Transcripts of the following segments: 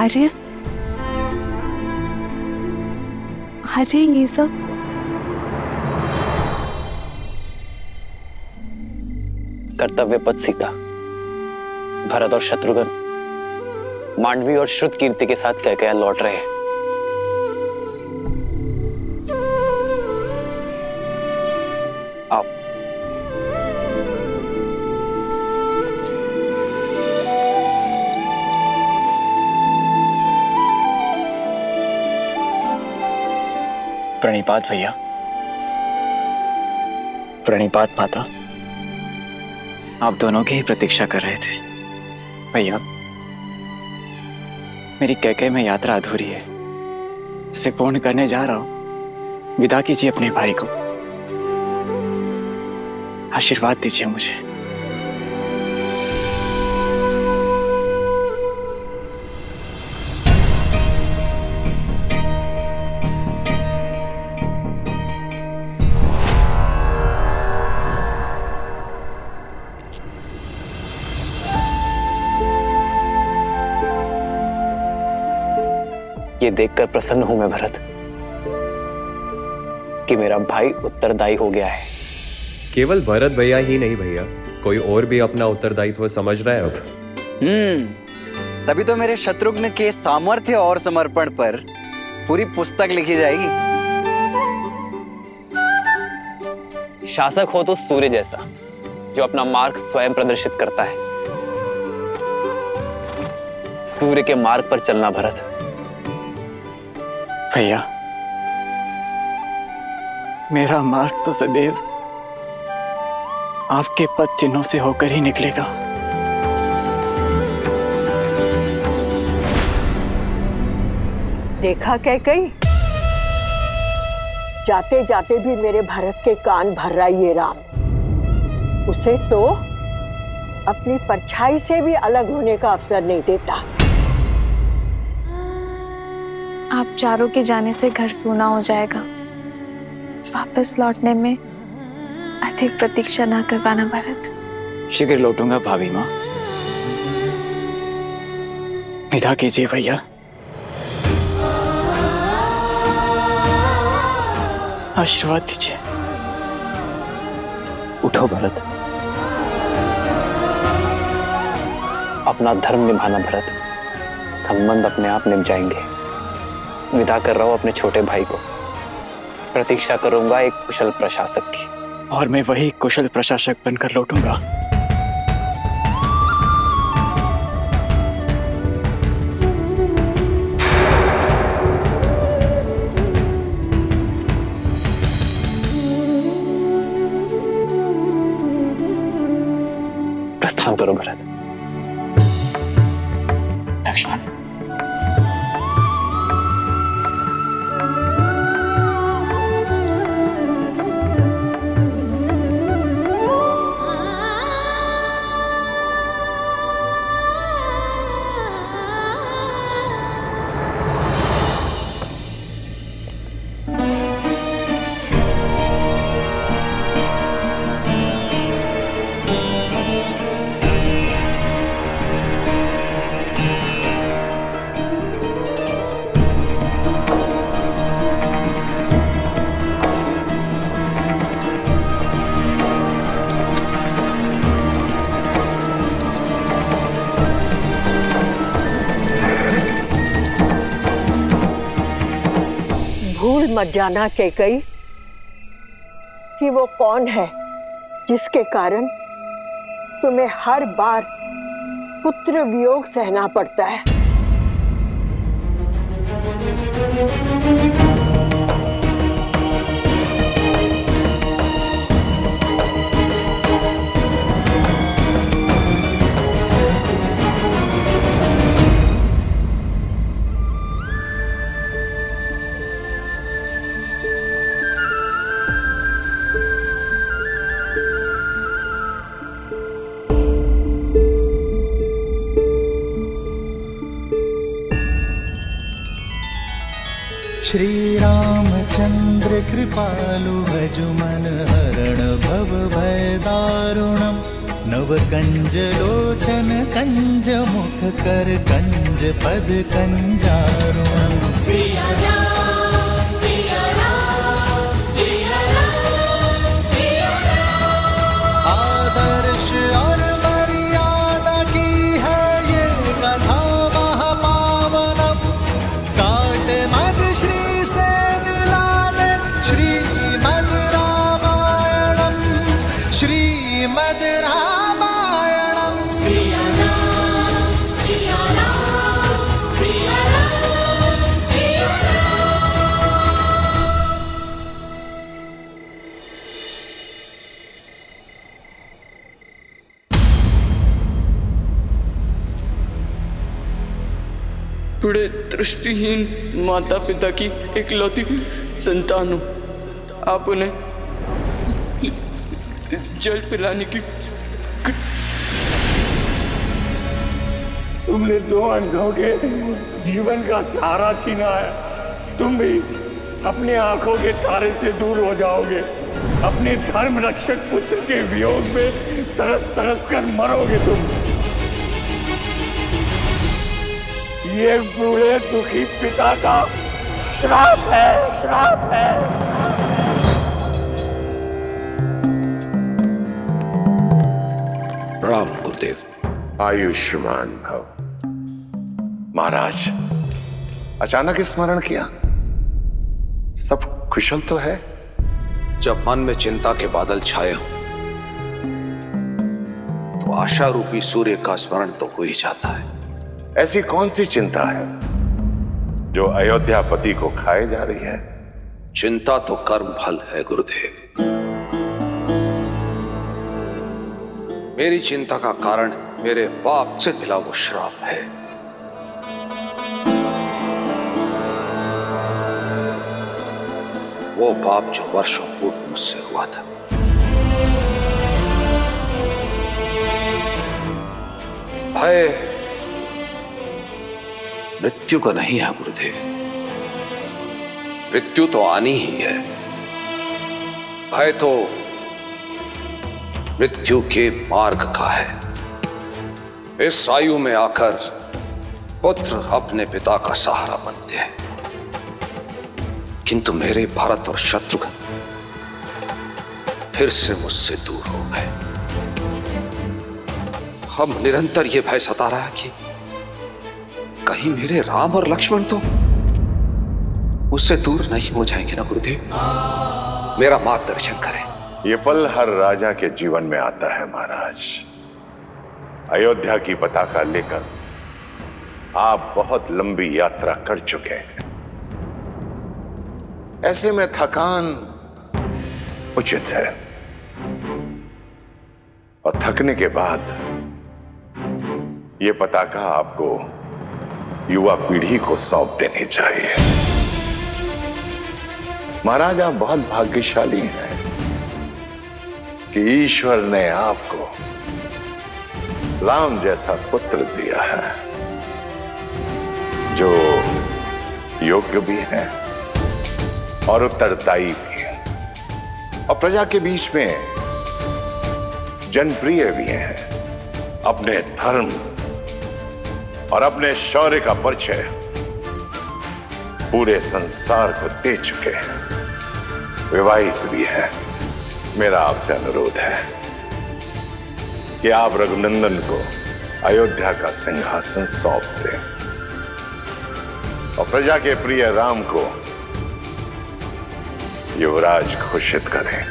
आर्य, आर्य ये सब कर्तव्य पथ सीता, भरत और शत्रुघ्न मांडवी और श्रुत कीर्ति के साथ कैकेयी लौट रहे हैं। आओ। प्रणिपात भैया, प्रणिपात माता। आप दोनों की ही प्रतीक्षा कर रहे थे भैया। मेरी कैकेयी में यात्रा अधूरी है, उसे पूर्ण करने जा रहा हूं। विदा कीजिए अपने भाई को, आशीर्वाद दीजिए मुझे। ये देखकर प्रसन्न हूं मैं भरत कि मेरा भाई उत्तरदायी हो गया है। केवल भरत भैया ही नहीं भैया, कोई और भी अपना उत्तरदायित्व समझ रहा है अब। तभी तो मेरे शत्रुघ्न के सामर्थ्य और समर्पण पर पूरी पुस्तक लिखी जाएगी। शासक हो तो सूर्य जैसा, जो अपना मार्ग स्वयं प्रदर्शित करता है। सूर्य के मार्ग पर चलना भरत। भैया, मेरा मार्ग तो सदैव आपके पद चिन्हों से होकर ही निकलेगा। देखा कैकेयी, जाते जाते भी मेरे भरत के कान भर रहा ये राम। उसे तो अपनी परछाई से भी अलग होने का अवसर नहीं देता। आप चारों के जाने से घर सूना हो जाएगा। वापस लौटने में अधिक प्रतीक्षा ना करवाना भरत। शीघ्र लौटूंगा भाभी माँ। विदा कीजिए भैया। आशीर्वाद दीजिए। उठो भरत, अपना धर्म निभाना भरत। संबंध अपने आप निभ जाएंगे। विदा कर रहा हूं अपने छोटे भाई को। प्रतीक्षा करूंगा एक कुशल प्रशासक की। और मैं वही कुशल प्रशासक बनकर लौटूंगा। प्रस्थान करो भरत। लक्ष्मण, भूल मत जाना कैकेयी कि वो कौन है जिसके कारण तुम्हें हर बार पुत्र वियोग सहना पड़ता है। श्री रामचंद्र कृपालु भज मन हरण भव भय दारुणम्। नव कंज लोचन कंज मुख कर कंज पद कंजारो सिया राम सिया राम सिया राम सिया राम। आदर्श और मर्यादा की है ये कथा महापावनम काट मद श्री से मिला दे श्रीमद् रामायणम श्रीमद् रामायणम। सिया राम सिया राम सिया राम सिया राम। बूढ़े दृष्टिहीन माता पिता की इकलौती संतान हूँ। आप उन्हें जल पिलाने की तुमने दो अंधों के जीवन का सहारा छीना है। तुम भी अपनी आंखों के तारे से दूर हो जाओगे। अपने धर्म रक्षक पुत्र के वियोग में तरस तरस कर मरोगे तुम। ये बूढ़े दुखी पिता का श्राप है, श्राप है। राम गुरुदेव। आयुष्मान भव। महाराज, अचानक स्मरण किया, सब कुशल तो है? जब मन में चिंता के बादल छाए हों तो आशा रूपी सूर्य का स्मरण तो हो ही जाता है। ऐसी कौन सी चिंता है जो अयोध्यापति को खाए जा रही है? चिंता तो कर्म फल है गुरुदेव। मेरी चिंता का कारण मेरे बाप से मिला वो श्राप है। वो पाप जो वर्षों पूर्व मुझसे हुआ था। भय मृत्यु का नहीं है गुरुदेव। मृत्यु तो आनी ही है। भय तो मृत्यु के मार्ग का है। इस आयु में आकर पुत्र अपने पिता का सहारा बनते हैं, किंतु मेरे भरत और शत्रुघ्न फिर से मुझसे दूर हो गए। अब निरंतर यह भय सता रहा है कि कहीं मेरे राम और लक्ष्मण तो मुझसे दूर नहीं हो जाएंगे ना गुरुदेव। मेरा मार्गदर्शन करें। ये पल हर राजा के जीवन में आता है महाराज। अयोध्या की पताका लेकर आप बहुत लंबी यात्रा कर चुके हैं। ऐसे में थकान उचित है, और थकने के बाद ये पताका आपको युवा पीढ़ी को सौंप देनी चाहिए। महाराज, आप बहुत भाग्यशाली हैं कि ईश्वर ने आपको राम जैसा पुत्र दिया है, जो योग्य भी है और उत्तरदायी भी है, और प्रजा के बीच में जनप्रिय भी है। अपने धर्म और अपने शौर्य का परिचय पूरे संसार को दे चुके हैं। विवाहित भी है। मेरा आपसे अनुरोध है कि आप रघुनंदन को अयोध्या का सिंहासन सौंप दें और प्रजा के प्रिय राम को युवराज घोषित करें।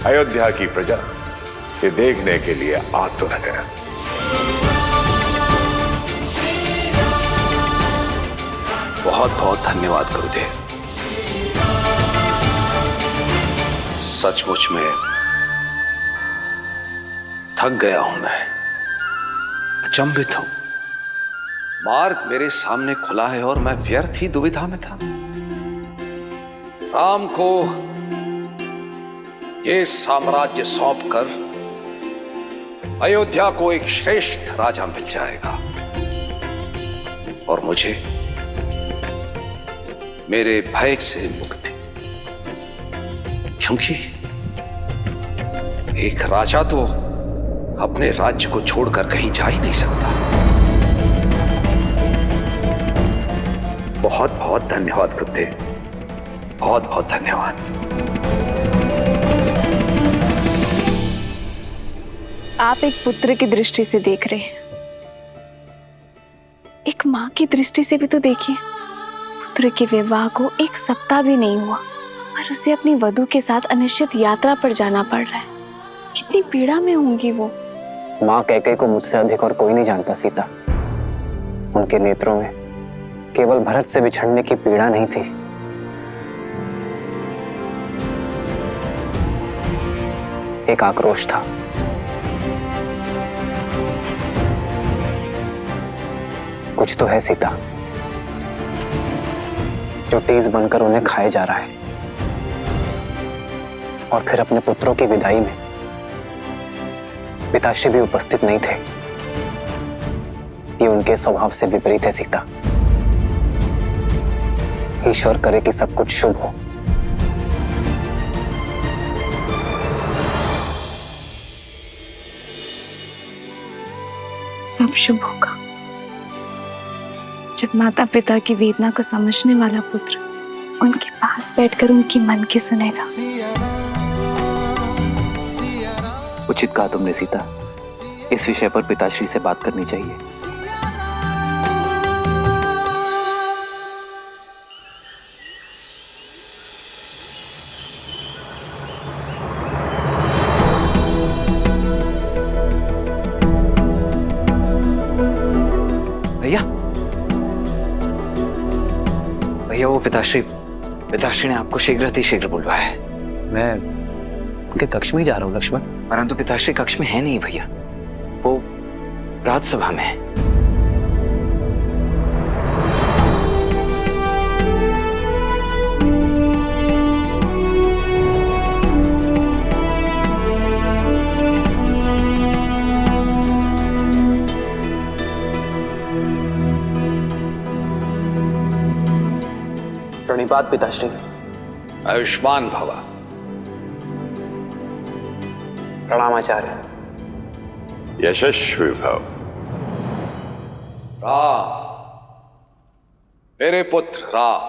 अयोध्या की प्रजा ये देखने के लिए आतुर है। बहुत बहुत धन्यवाद गुरुदेव। सचमुच में थक गया हूं मैं, अचंभित हूं। मार्ग मेरे सामने खुला है और मैं व्यर्थ ही दुविधा में था। राम को ये साम्राज्य सौंपकर अयोध्या को एक श्रेष्ठ राजा मिल जाएगा और मुझे मेरे भय से मुक्ति, क्योंकि एक राजा तो अपने राज्य को छोड़कर कहीं जा ही नहीं सकता। बहुत बहुत धन्यवाद गुरुदेव, बहुत बहुत धन्यवाद। आप एक पुत्र की दृष्टि से देख रहे हैं, एक माँ की दृष्टि से भी तो देखिए। पुत्र के विवाह को 1 सप्ताह भी नहीं हुआ और उसे अपनी वधू के साथ अनिश्चित यात्रा पर जाना पड़ रहा है। कितनी पीड़ा में होंगी वो। माँ कैकेयी को मुझसे अधिक और कोई नहीं जानता सीता। उनके नेत्रों में केवल भरत से बिछड़ने की पीड़ा नहीं थी, एक आक्रोश था। कुछ तो है सीता जो तेज बनकर उन्हें खाए जा रहा है। और फिर अपने पुत्रों की विदाई में पिताश्री भी उपस्थित नहीं थे। ये उनके स्वभाव से विपरीत है सीता। ईश्वर करे कि सब कुछ शुभ हो। सब शुभ होगा जब माता पिता की वेदना को समझने वाला पुत्र उनके पास बैठकर उनकी मन की सुनेगा। उचित कहा तुमने सीता, इस विषय पर पिताश्री से बात करनी चाहिए। भैया भैया, वो पिताश्री ने आपको शीघ्र बुलवाया है। मैं उनके कक्ष में ही जा रहा हूँ लक्ष्मण। परंतु पिताश्री कक्ष में है नहीं भैया, वो राजसभा में है। प्रणिपात पिताश्री। आयुष्मान भवा। प्रणाम आचार्य। यशस्वी भव। राम, मेरे पुत्र राम,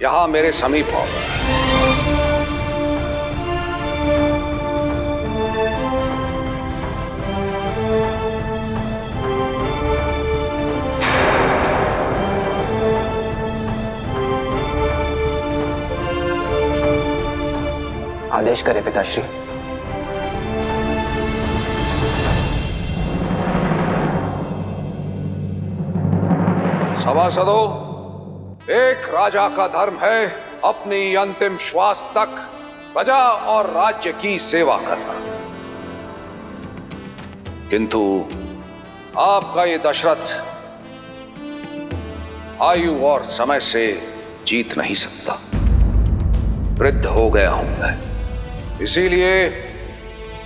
यहां मेरे समीप हो। आदेश करे पिताश्री। सभासदों, एक राजा का धर्म है अपनी अंतिम श्वास तक प्रजा और राज्य की सेवा करना। किंतु आपका ये दशरथ आयु और समय से जीत नहीं सकता। वृद्ध हो गया हूं मैं, इसीलिए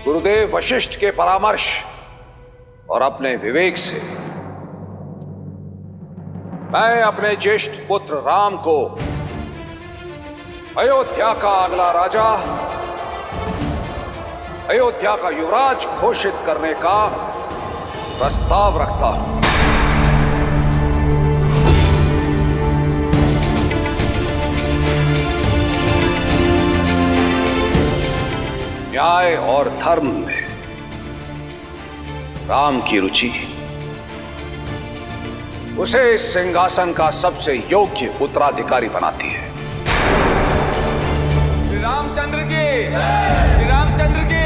गुरुदेव वशिष्ठ के परामर्श और अपने विवेक से मैं अपने ज्येष्ठ पुत्र राम को अयोध्या का अगला राजा, अयोध्या का युवराज घोषित करने का प्रस्ताव रखता हूं। न्याय और धर्म में राम की रुचि उसे इस सिंहासन का सबसे योग्य उत्तराधिकारी बनाती है। श्री रामचंद्र की, श्री रामचंद्र की,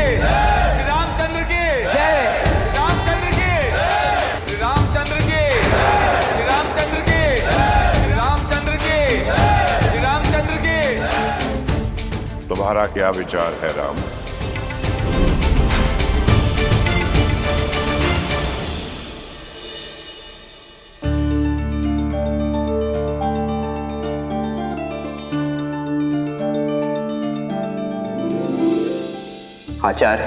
श्री रामचंद्र की जय, श्री रामचंद्र की, श्री रामचंद्र की, श्री रामचंद्र की, श्री रामचंद्र की, श्री रामचंद्र की। तुम्हारा क्या विचार है राम? आचार्य,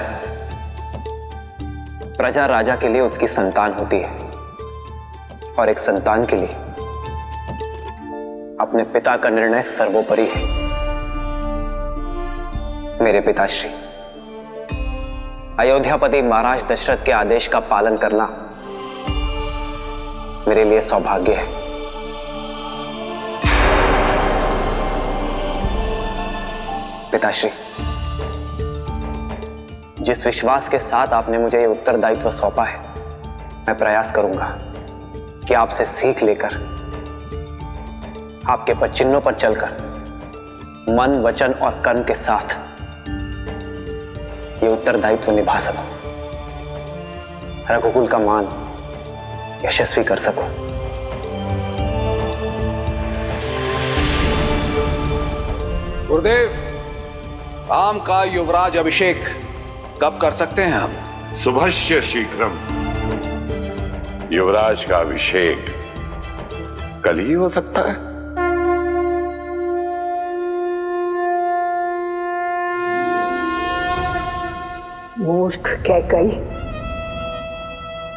प्रजा राजा के लिए उसकी संतान होती है और एक संतान के लिए अपने पिता का निर्णय सर्वोपरि है। मेरे पिताश्री, अयोध्यापति महाराज दशरथ के आदेश का पालन करना मेरे लिए सौभाग्य है। पिताश्री, जिस विश्वास के साथ आपने मुझे ये उत्तरदायित्व सौंपा है, मैं प्रयास करूंगा कि आपसे सीख लेकर, आपके पदचिन्हों पर चलकर, मन, वचन और कर्म के साथ ये उत्तरदायित्व निभा सकूं, रघुकुल का मान यशस्वी कर सकूं। गुरुदेव, राम का युवराज अभिषेक कब कर सकते हैं हम? शुभस्य शीघ्रम। युवराज का अभिषेक कल ही हो सकता है। मूर्ख कैकई,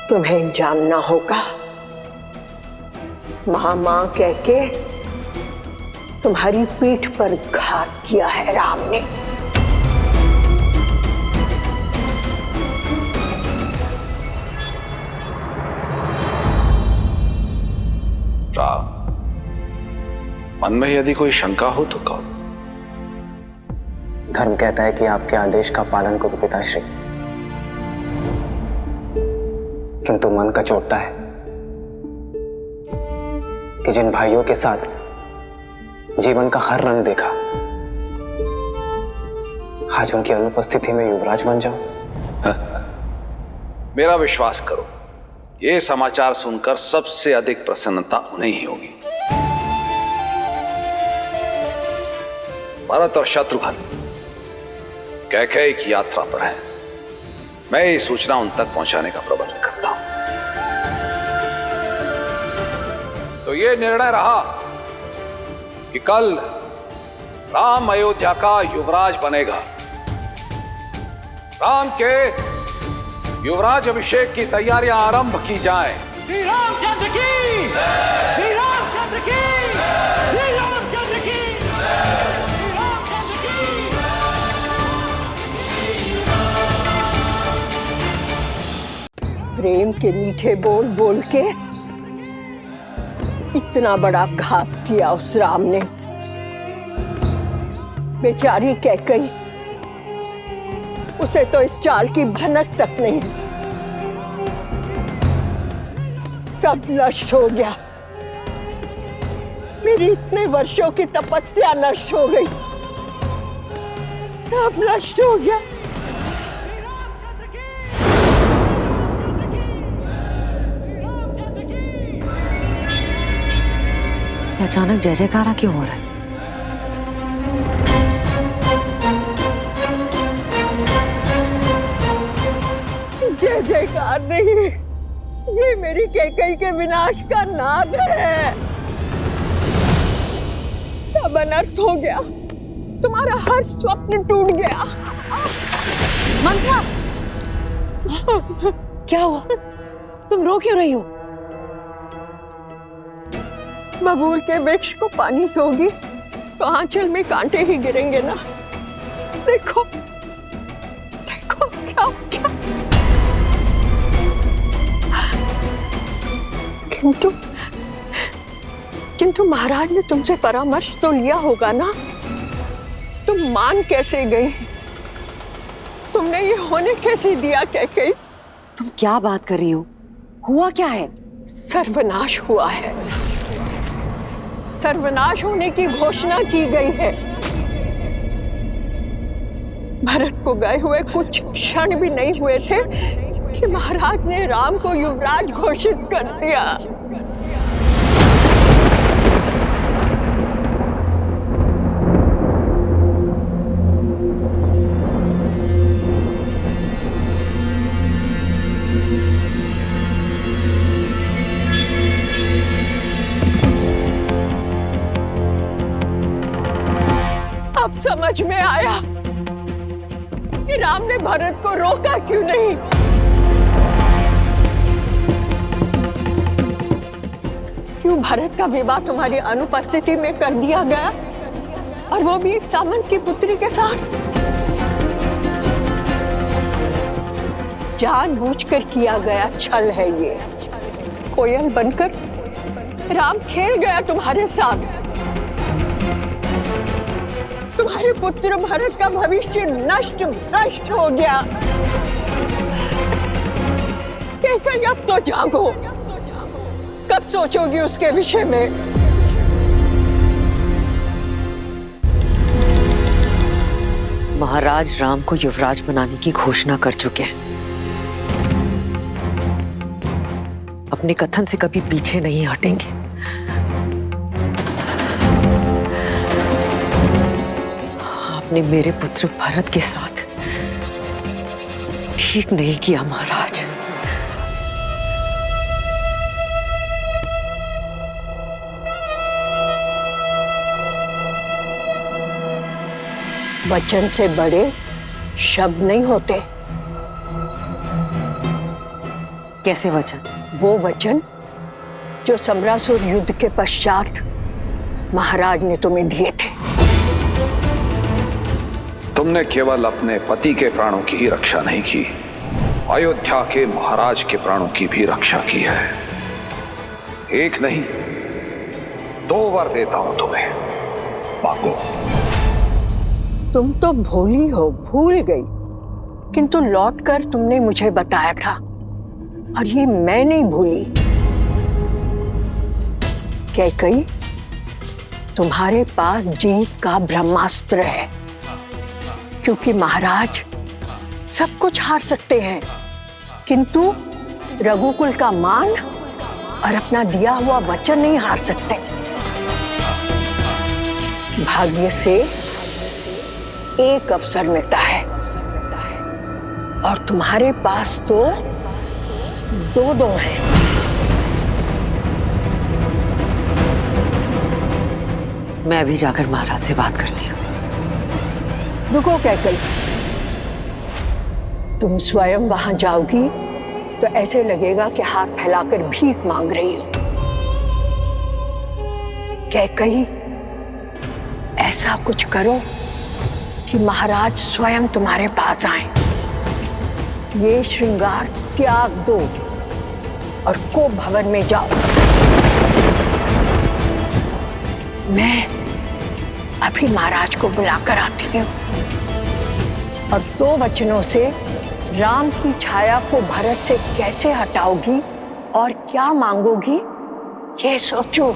तुम्हें जानना होगा। मां कह के तुम्हारी पीठ पर घात किया है राम ने। राम, मन में यदि कोई शंका हो तो कहो। धर्म कहता है कि आपके आदेश का पालन करूं पिताश्री, किंतु मन का चोटता है कि जिन भाइयों के साथ जीवन का हर रंग देखा, आज उनकी अनुपस्थिति में युवराज बन जाऊं। मेरा विश्वास करो, ये समाचार सुनकर सबसे अधिक प्रसन्नता उन्हें ही होगी। भरत और शत्रुघ्न कैकेयी की यात्रा पर हैं। मैं ये सूचना उन तक पहुंचाने का प्रबंध करता हूं। तो ये निर्णय रहा कि कल राम अयोध्या का युवराज बनेगा। राम के युवराज अभिषेक की तैयारियां आरंभ की जाएं। श्री रामचंद्र की, श्री रामचंद्र की, श्री रामचंद्र की, श्री रामचंद्र की। प्रेम के मीठे बोल बोल के इतना बड़ा घात किया उस राम ने। बेचारी कैकेयी, उसे तो इस चाल की भनक तक नहीं। सब नष्ट हो गया। मेरी इतने वर्षों की तपस्या नष्ट हो गई, सब नष्ट हो गया। अचानक जय जयकारा क्यों हो रहा है? जय जयकार नहीं, ये मेरी कैकेयी के विनाश का नाद है। सब अनर्थ हो गया, तुम्हारा हर स्वप्न टूट गया। मंत्रा, क्या हुआ? तुम रो क्यों रही हो? बबूल के वृक्ष को पानी दोगी तो आंचल में कांटे ही गिरेंगे ना। देखो देखो क्या क्या। किंतु महाराज ने तुमसे परामर्श तो लिया होगा ना। तुम मान कैसे गई? तुमने ये होने कैसे दिया कैकेयी? तुम क्या बात कर रही हो? हुआ क्या है? सर्वनाश हुआ है। सर्वनाश होने की घोषणा की गई है। भरत को गए हुए कुछ क्षण भी नहीं हुए थे कि महाराज ने राम को युवराज घोषित कर दिया। अब समझ में आया कि राम ने भरत को रोका क्यों नहीं। क्यों भरत का विवाह तुम्हारी अनुपस्थिति में कर दिया गया, और वो भी एक सामंत की पुत्री के साथ। जानबूझकर किया गया छल है ये। कोयल बनकर राम खेल गया तुम्हारे साथ। तुम्हारे पुत्र भरत का भविष्य नष्ट भ्रष्ट हो गया। कैकई अब तो जागो, कब सोचोगी उसके विषय में? महाराज राम को युवराज बनाने की घोषणा कर चुके हैं। अपने कथन से कभी पीछे नहीं हटेंगे। आपने मेरे पुत्र भरत के साथ ठीक नहीं किया महाराज। वचन से बड़े शब्द नहीं होते। कैसे वचन? वो वचन जो समरासुर युद्ध के पश्चात महाराज ने तुम्हें दिए थे। तुमने केवल अपने पति के प्राणों की ही रक्षा नहीं की, अयोध्या के महाराज के प्राणों की भी रक्षा की है। एक नहीं, 2 वर देता हूं तुम्हें, मांगो। तुम तो भोली हो, भूल गई, किंतु लौटकर तुमने मुझे बताया था और ये मैं नहीं भूली। कैकई, तुम्हारे पास जीत का ब्रह्मास्त्र है, क्योंकि महाराज सब कुछ हार सकते हैं, किंतु रघुकुल का मान और अपना दिया हुआ वचन नहीं हार सकते। भाग्य से एक अवसर मिलता है और तुम्हारे पास तो 2 हैं। मैं अभी जाकर महाराज से बात करती हूँ। रुको कैकई, तुम स्वयं वहां जाओगी तो ऐसे लगेगा कि हाथ फैलाकर भीख मांग रही हो। कैकई, ऐसा कुछ करो कि महाराज स्वयं तुम्हारे पास आए। ये श्रृंगार त्याग दो और कोप भवन में जाओ। मैं अभी महाराज को बुलाकर आती हूँ और 2 वचनों से राम की छाया को भरत से कैसे हटाओगी और क्या मांगोगी, ये सोचो।